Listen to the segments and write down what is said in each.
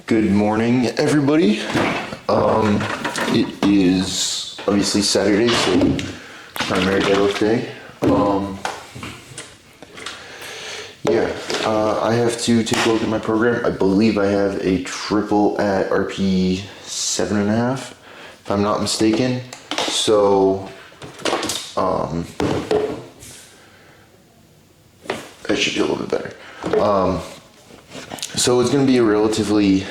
Good morning, everybody. It is obviously Saturday, so primary deadlift day. I have to take a look at my program. I believe I have a triple at RP 7.5, if I'm not mistaken. So, that should be a little bit better. So it's going to be a relatively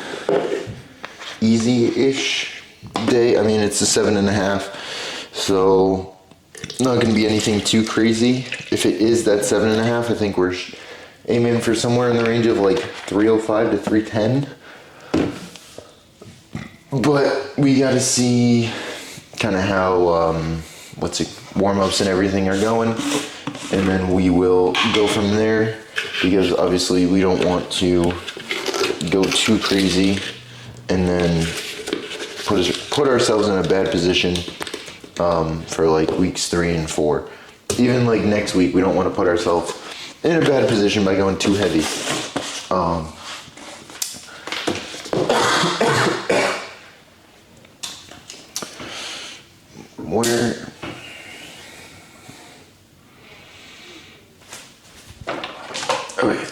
easy-ish day. I mean, it's a 7.5, so not going to be anything too crazy. If it is that 7.5, I think we're aiming for somewhere in the range of like 305 to 310. But we got to see kind of how warm-ups and everything are going, and then we will go from there, because obviously we don't want to go too crazy and then put ourselves in a bad position for like weeks 3 and 4. Even like next week, we don't want to put ourselves in a bad position by going too heavy. Okay,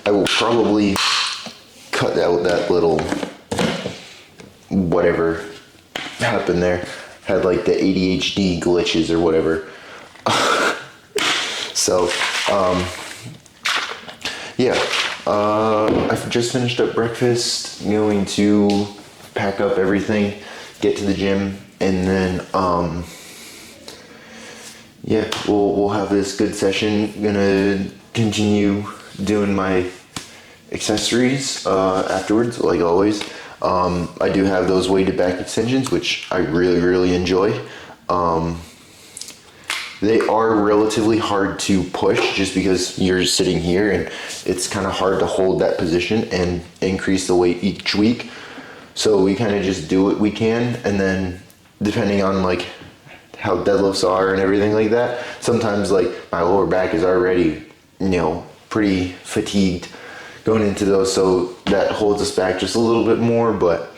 I will probably cut out that little whatever happened there. Had like the ADHD glitches or whatever. So, I've just finished up breakfast, going to pack up everything, get to the gym, and then, we'll have this good session. Gonna continue doing my accessories afterwards, like always. I do have those weighted back extensions, which I really enjoy. They are relatively hard to push just because you're sitting here and it's kind of hard to hold that position and increase the weight each week. So we kind of just do what we can, and then depending on like how deadlifts are and everything like that, sometimes like my lower back is already, pretty fatigued going into those, so that holds us back just a little bit more. But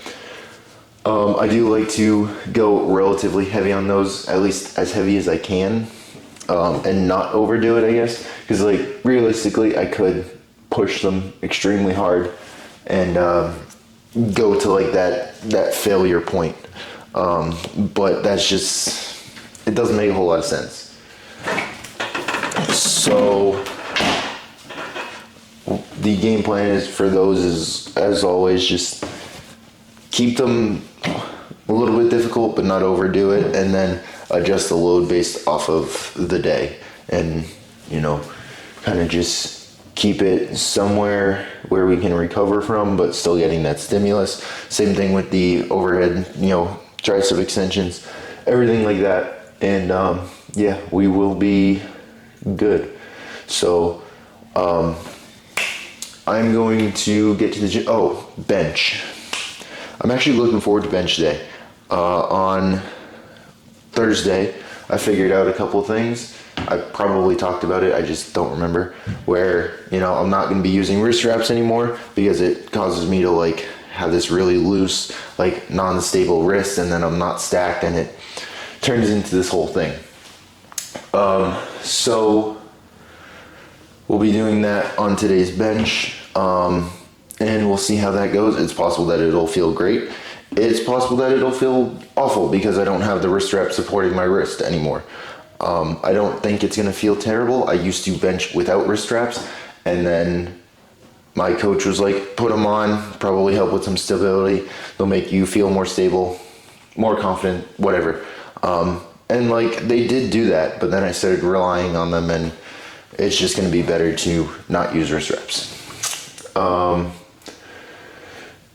I do like to go relatively heavy on those, at least as heavy as I can, and not overdo it, I guess, because like realistically I could push them extremely hard and go to like that failure point, but that's just, it doesn't make a whole lot of sense. So the game plan is for those is, as always, just keep them a little bit difficult but not overdo it, and then adjust the load based off of the day, and kind of just keep it somewhere where we can recover from but still getting that stimulus. Same thing with the overhead, tricep extensions, everything like that, and we will be good. So I'm going to get to the gym. Oh, bench. I'm actually looking forward to bench day. On Thursday, I figured out a couple of things. I probably talked about it, I just don't remember. Where, I'm not going to be using wrist wraps anymore because it causes me to like have this really loose, like non-stable wrist, and then I'm not stacked, and it turns into this whole thing. So we'll be doing that on today's bench, and we'll see how that goes. It's possible that it'll feel great. It's possible that it'll feel awful because I don't have the wrist strap supporting my wrist anymore. I don't think it's going to feel terrible. I used to bench without wrist straps, and then my coach was like, put them on, probably help with some stability. They'll make you feel more stable, more confident, whatever. And like they did do that, but then I started relying on them, and it's just going to be better to not use wrist straps.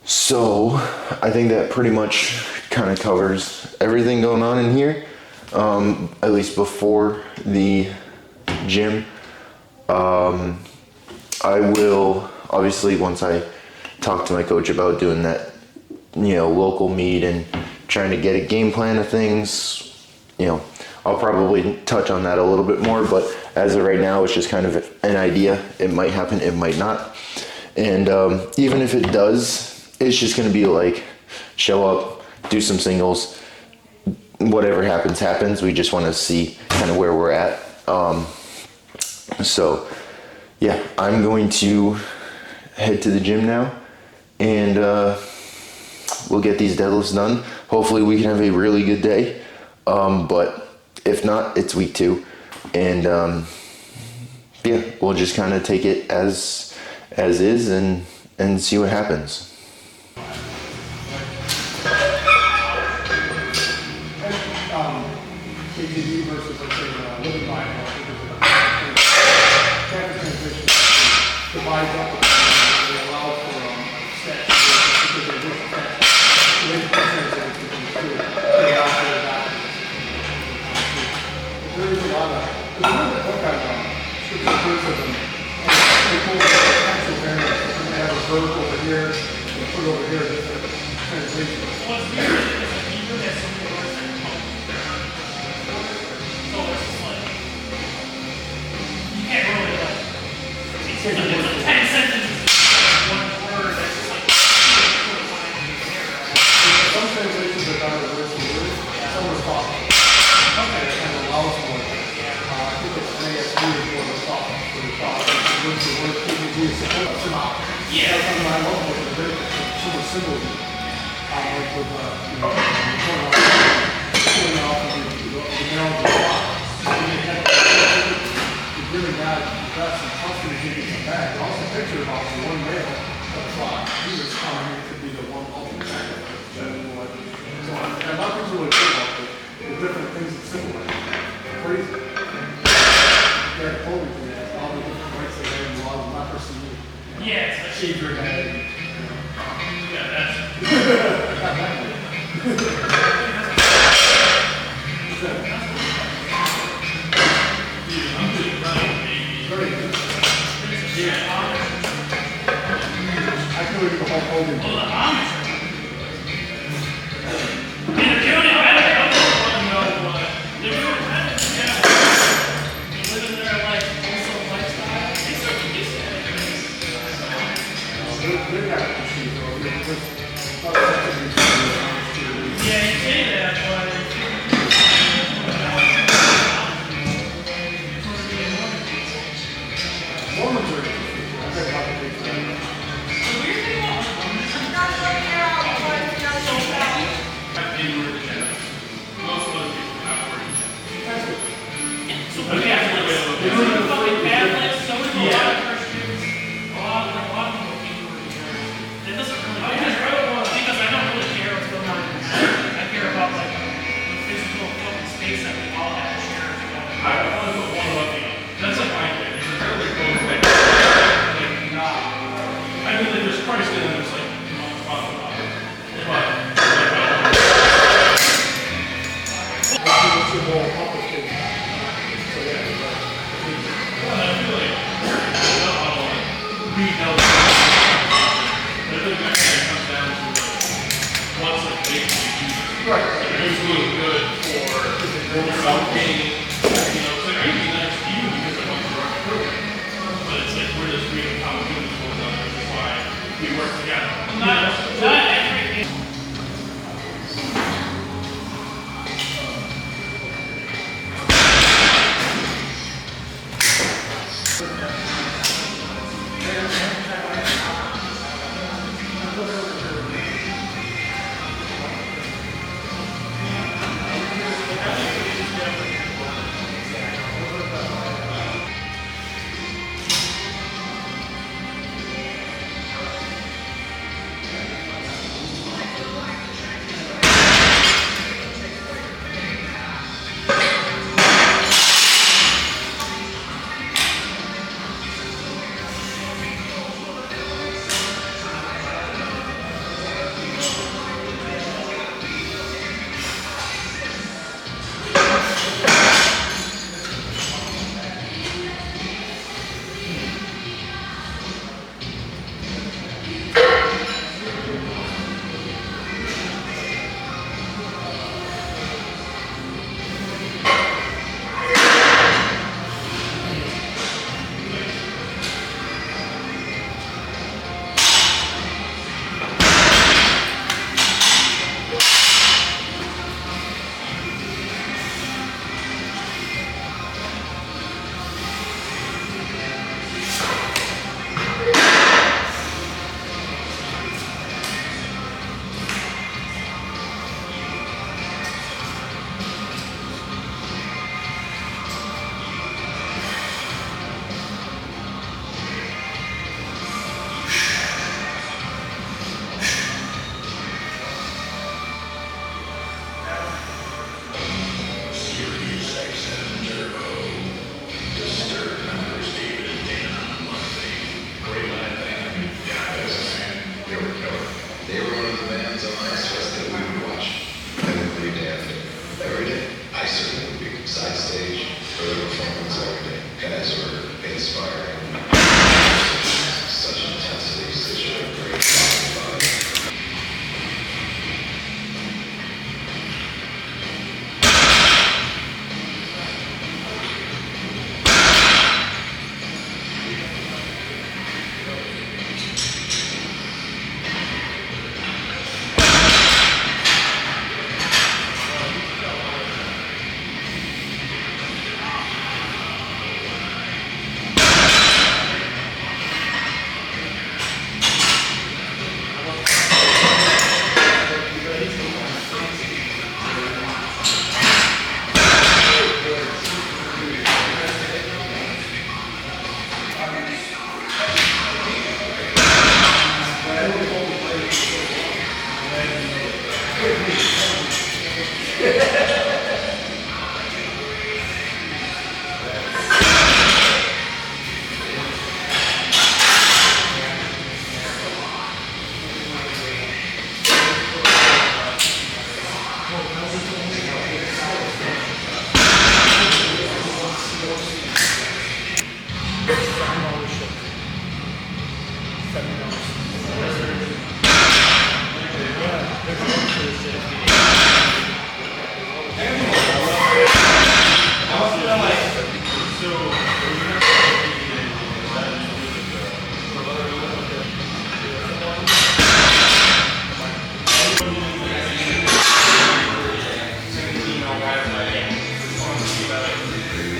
So I think that pretty much kind of covers everything going on in here, at least before the gym. I will, obviously, once I talk to my coach about doing that, local meet and trying to get a game plan of things, I'll probably touch on that a little bit more, but as of right now, it's just kind of an idea. It might happen, it might not. And even if it does, it's just gonna be like show up, do some singles, whatever happens happens. We just want to see kind of where we're at. So yeah, I'm going to head to the gym now, and we'll get these deadlifts done. Hopefully we can have a really good day, but if not, it's week 2, and yeah, we'll just kind of take it as is and see what happens. KTV versus, let's say, living by transition divides up, they allow for stats because they work stats. So they translate to they also adapt. There is a lot of, there's a little bit of kind of scripture criticism. They pull the actual variants. They have a verb over here, they put over here, different translation. What's weird is that Hebrew has so many words that come. So it's just like, you can't really like, it's like 10 sentences of one word that's just like, Some translations are better word for word, some are soft. Okay. That kind of allows for it. I think it's NASB is more of a soft, for the soft. Word for word, KJV is soft. Yeah. That's something I love with the some of the symbols. Like with, pulling off of the nail of the clock. You really got that's some customers you can come back. I also picture about the one nail of the clock. He was coming to be the one ultimate sacrifice. So a lot of things really cool about the different things that symbolize. Crazy. They're totally for that. All the different rights they have, a lot of leprosy. yeah, it's like, Shave your head. yeah, that's, I feel like the whole Hogan. well, the Amish are, they're doing it better, I don't know what, they're doing it better, yeah. They're living their like, also lifestyle, they still can get that. They're not issues, though. They're just not something you see. Yeah, you say that, but Mormons are interesting. I've got a lot of big friends. the weird thing about most of those people have words. That's good. So we have to look at it. There's fucking Catholics, so do a lot of Christians, a lot of people people who are it doesn't really because I don't really care what's going on. I care about like the physical fucking space that we all have to share together. I want to put one above the other. That's like my thing. It's really close thing. Like, not. I mean, like, there's Christ in it, there's like, talk about it. But, What's your whole public thing? So yeah, you're right. I feel like, not all of it. Read those. But I think that kind of comes down to, like, what's like big to Jesus. Right. Like, who's really good for self-gain. You know, it's like, I can be nice to you because I want you to work through it. But it's like, we're just reading how we do this with others, which is why we work together. Not every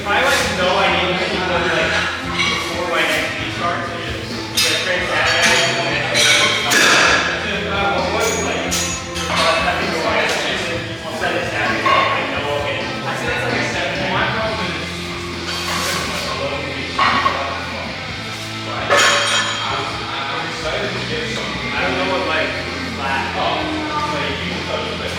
If I like know I need to keep on like before my next meet starts, the train Saturday, I'll set it Saturday. I know okay. I see that's like a 7. My problem is I'm excited to get some. I don't know what like flat. Like you can touch it.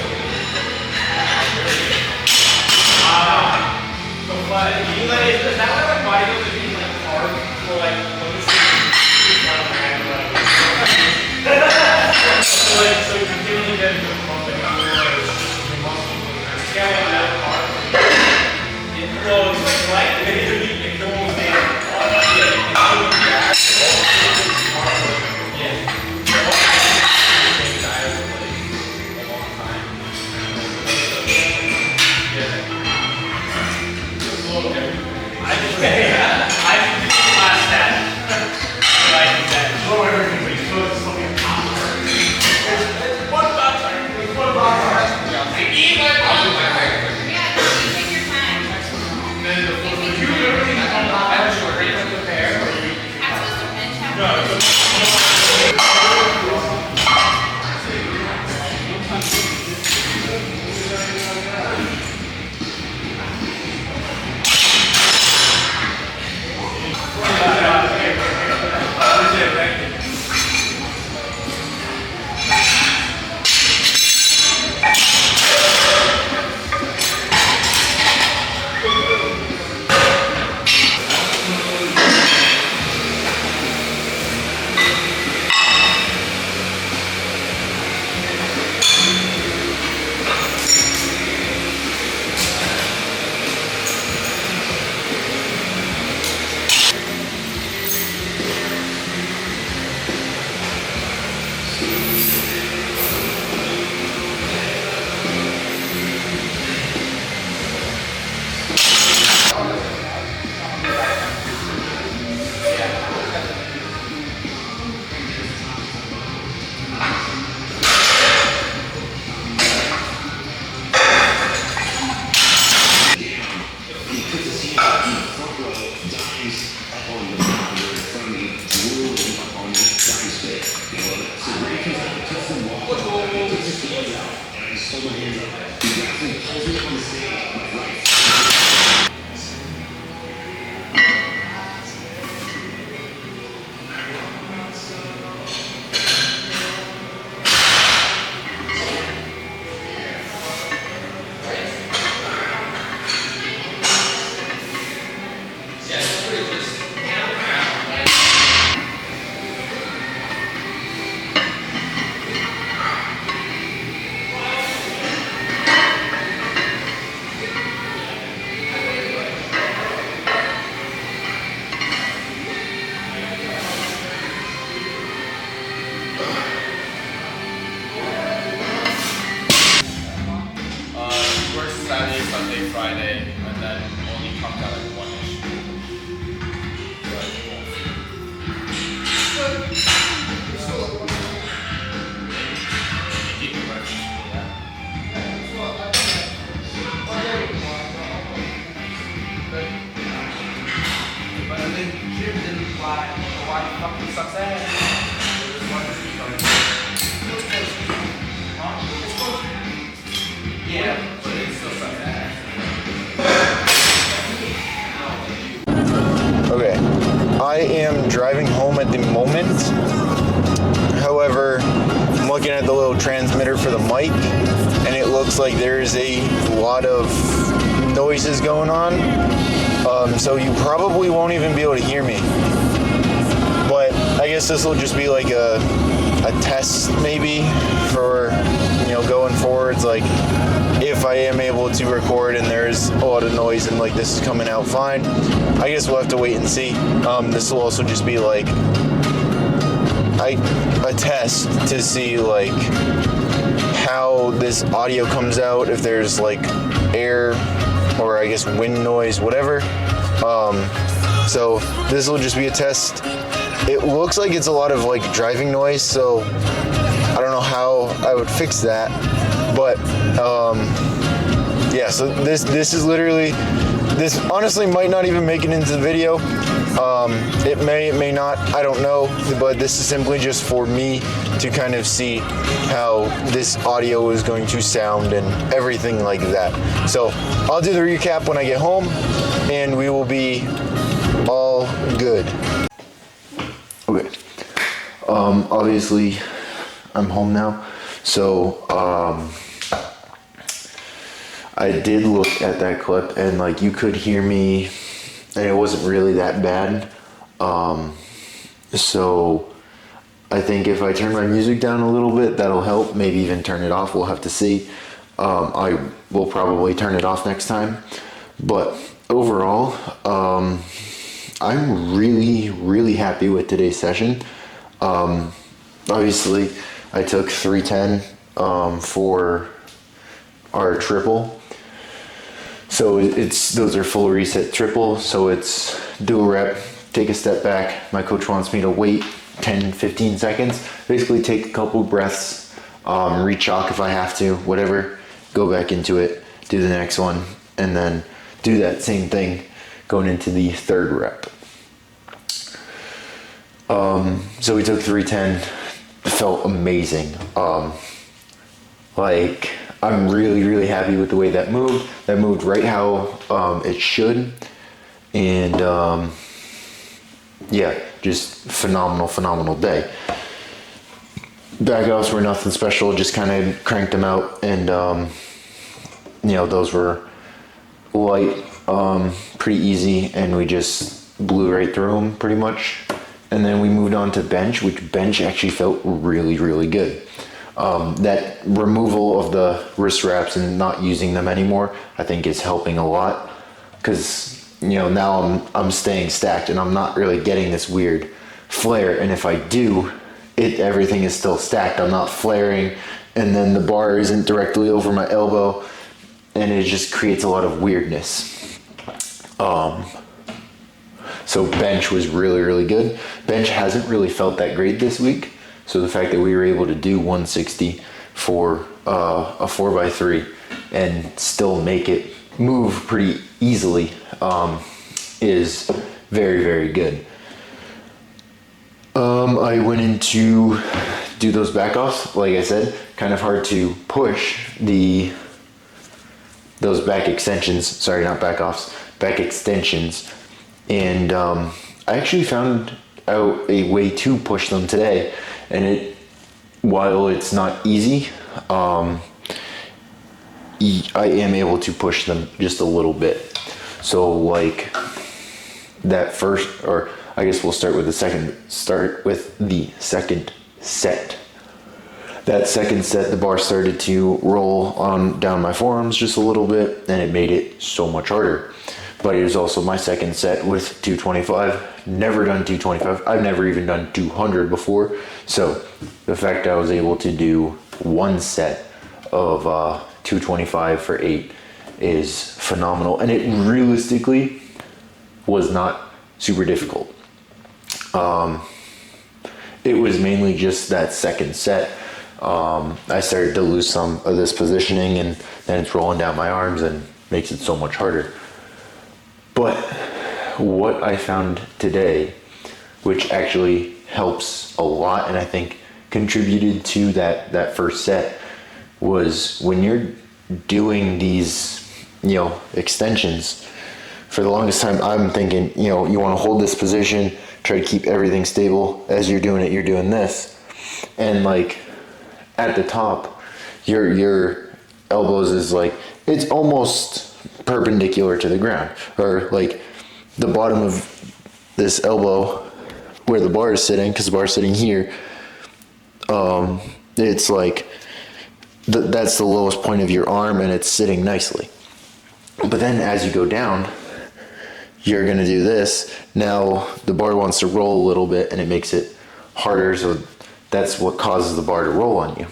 So flat. You like is that why like bodybuilders being like hard for like let me see down the hand or so like so you can really get a good pump and your muscles yeah like that hard. It flows like it goes down. I just did the last stat. Like that. Oh, everything, but you still have something on top of it. What about what about Then the did you do everything on top of it, or ready to prepare, or you? Okay, I am driving home at the moment. However, I'm looking at the little transmitter for the mic, and it looks like there's a lot of noises going on. So you probably won't even be able to hear me. But I guess this will just be like a test maybe for, going forwards, like if I am able to record and there's a lot of noise and like this is coming out fine. I guess we'll have to wait and see. This will also just be like, I I attest to see like how this audio comes out, if there's like air or I guess wind noise, whatever. So this will just be a test. It looks like it's a lot of like driving noise, so I don't know how I would fix that. But yeah, so this is literally, this honestly might not even make it into the video. It may not, I don't know, but this is simply just for me to kind of see how this audio is going to sound and everything like that. So I'll do the recap when I get home and we will be all good. Okay. Obviously I'm home now, so I did look at that clip and like you could hear me and it wasn't really that bad. So I think if I turn my music down a little bit, that'll help. Maybe even turn it off. We'll have to see. I will probably turn it off next time. But overall, I'm really happy with today's session. Obviously, I took 310 for our triple. So those are full reset triple. So it's do a rep, take a step back. My coach wants me to wait 10-15 seconds. Basically take a couple breaths, re-chalk if I have to, whatever. Go back into it, do the next one, and then do that same thing going into the third rep. So we took 310. Felt amazing. Like I'm really happy with the way that moved. That moved right how it should, and yeah, just phenomenal day. Back offs were nothing special. Just kind of cranked them out, and you know, those were light, pretty easy, and we just blew right through them pretty much. And then we moved on to bench, which bench actually felt really good. That removal of the wrist wraps and not using them anymore, I think is helping a lot, because you know, now I'm staying stacked and I'm not really getting this weird flare. And if I do, everything is still stacked. I'm not flaring, and then the bar isn't directly over my elbow, and it just creates a lot of weirdness. So bench was really good. Bench hasn't really felt that great this week. So the fact that we were able to do 160 for a 4x3 and still make it move pretty easily is very good. I went in to do those back offs. Like I said, kind of hard to push those back extensions. Sorry, not back offs, back extensions. And I actually found out a way to push them today. And while it's not easy, I am able to push them just a little bit. So like that first, or I guess we'll start with the second set. That second set, the bar started to roll on down my forearms just a little bit, and it made it so much harder. But it was also my second set with 225. Never done 225. I've never even done 200 before. So the fact I was able to do one set of 225 for 8 is phenomenal. And it realistically was not super difficult. It was mainly just that second set. I started to lose some of this positioning, and then it's rolling down my arms and makes it so much harder. But what I found today, which actually helps a lot, and I think contributed to that first set, was when you're doing these, you know, extensions, for the longest time I'm thinking, you know, you want to hold this position, try to keep everything stable. As you're doing it, you're doing this, and like at the top, your elbows is like, it's almost perpendicular to the ground, or like the bottom of this elbow where the bar is sitting, because the bar is sitting here, it's like that's the lowest point of your arm, and it's sitting nicely. But then as you go down, you're gonna do this. Now the bar wants to roll a little bit, and it makes it harder, so that's what causes the bar to roll on you.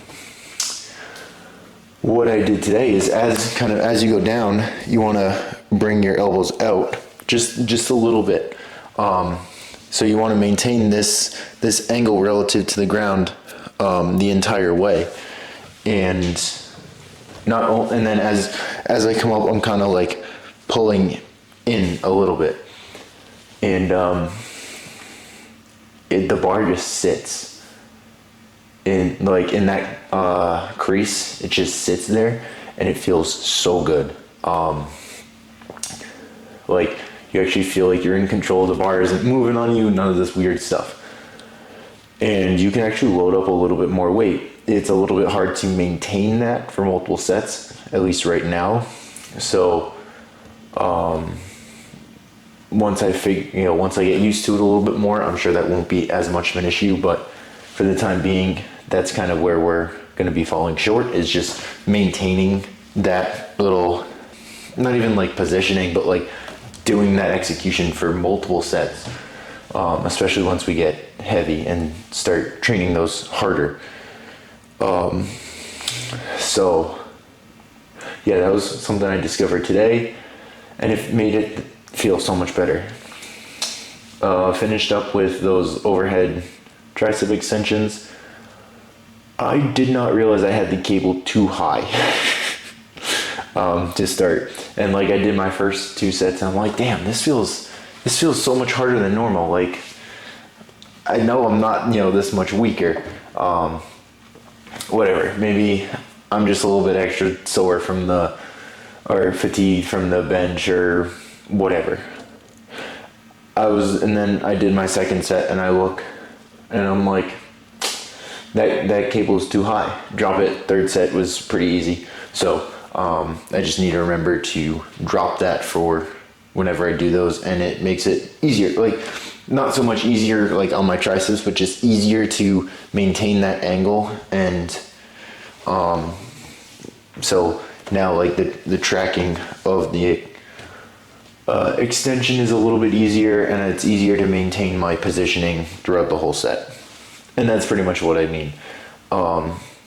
What I did today is as you go down, you want to bring your elbows out just a little bit. So you want to maintain this angle relative to the ground the entire way, and then as I come up, I'm kind of like pulling in a little bit, and the bar just sits in that crease. It just sits there, and it feels so good. Like you actually feel like you're in control. The bar isn't moving on you, none of this weird stuff. And you can actually load up a little bit more weight. It's a little bit hard to maintain that for multiple sets, at least right now. So once I get used to it a little bit more, I'm sure that won't be as much of an issue. But for the time being, that's kind of where we're going to be falling short, is just maintaining that little, not even like positioning, but like doing that execution for multiple sets, especially once we get heavy and start training those harder. So yeah, that was something I discovered today, and it made it feel so much better. Finished up with those overhead tricep extensions. I did not realize I had the cable too high to start, and like I did my first 2 sets, and I'm like, damn, this feels so much harder than normal. Like I know I'm not this much weaker. Whatever, maybe I'm just a little bit extra sore or fatigued from the bench or whatever. And then I did my second set, and I look, and I'm like, that cable is too high. Drop it. Third set was pretty easy. So I just need to remember to drop that for whenever I do those, and it makes it easier. Like not so much easier like on my triceps, but just easier to maintain that angle. And so now like the tracking of the extension is a little bit easier, and it's easier to maintain my positioning throughout the whole set. And that's pretty much what I mean.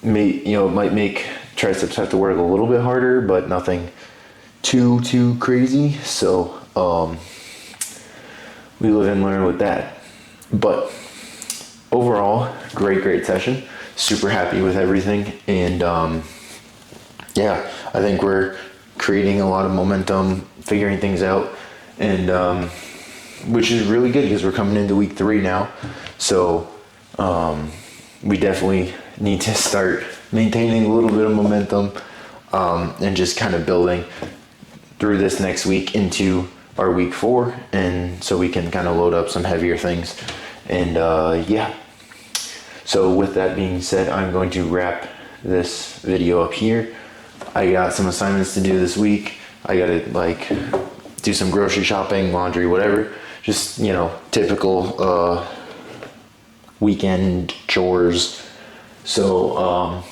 It might make triceps have to work a little bit harder, but nothing too crazy. So we live and learn with that. But overall, great session. Super happy with everything. And yeah, I think we're creating a lot of momentum, figuring things out, and which is really good because we're coming into week 3 now. So we definitely need to start maintaining a little bit of momentum, and just kind of building through this next week into our week 4, and so we can kind of load up some heavier things. And yeah, so with that being said, I'm going to wrap this video up here. I got some assignments to do this week. I gotta like do some grocery shopping, laundry, whatever, just typical weekend chores. So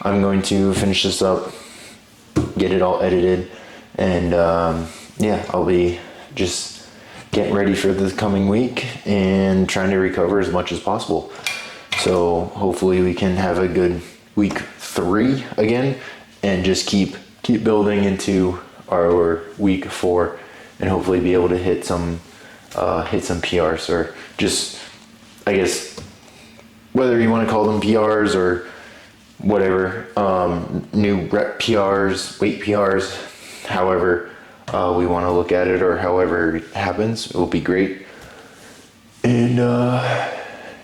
I'm going to finish this up, get it all edited, and yeah, I'll be just getting ready for the coming week and trying to recover as much as possible. So hopefully we can have a good week 3 again, and just keep building into our week 4, and hopefully be able to hit some PRs, or just, I guess, whether you want to call them PRs or whatever, new rep PRs, weight PRs, however we want to look at it, or however it happens, it will be great. And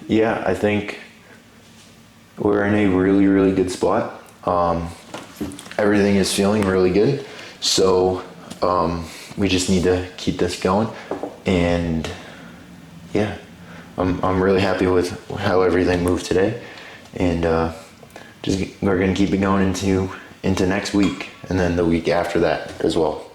yeah, I think we're in a really good spot. Everything is feeling really good, so we just need to keep this going. And yeah, I'm really happy with how everything moved today, and we're gonna keep it going into next week, and then the week after that as well.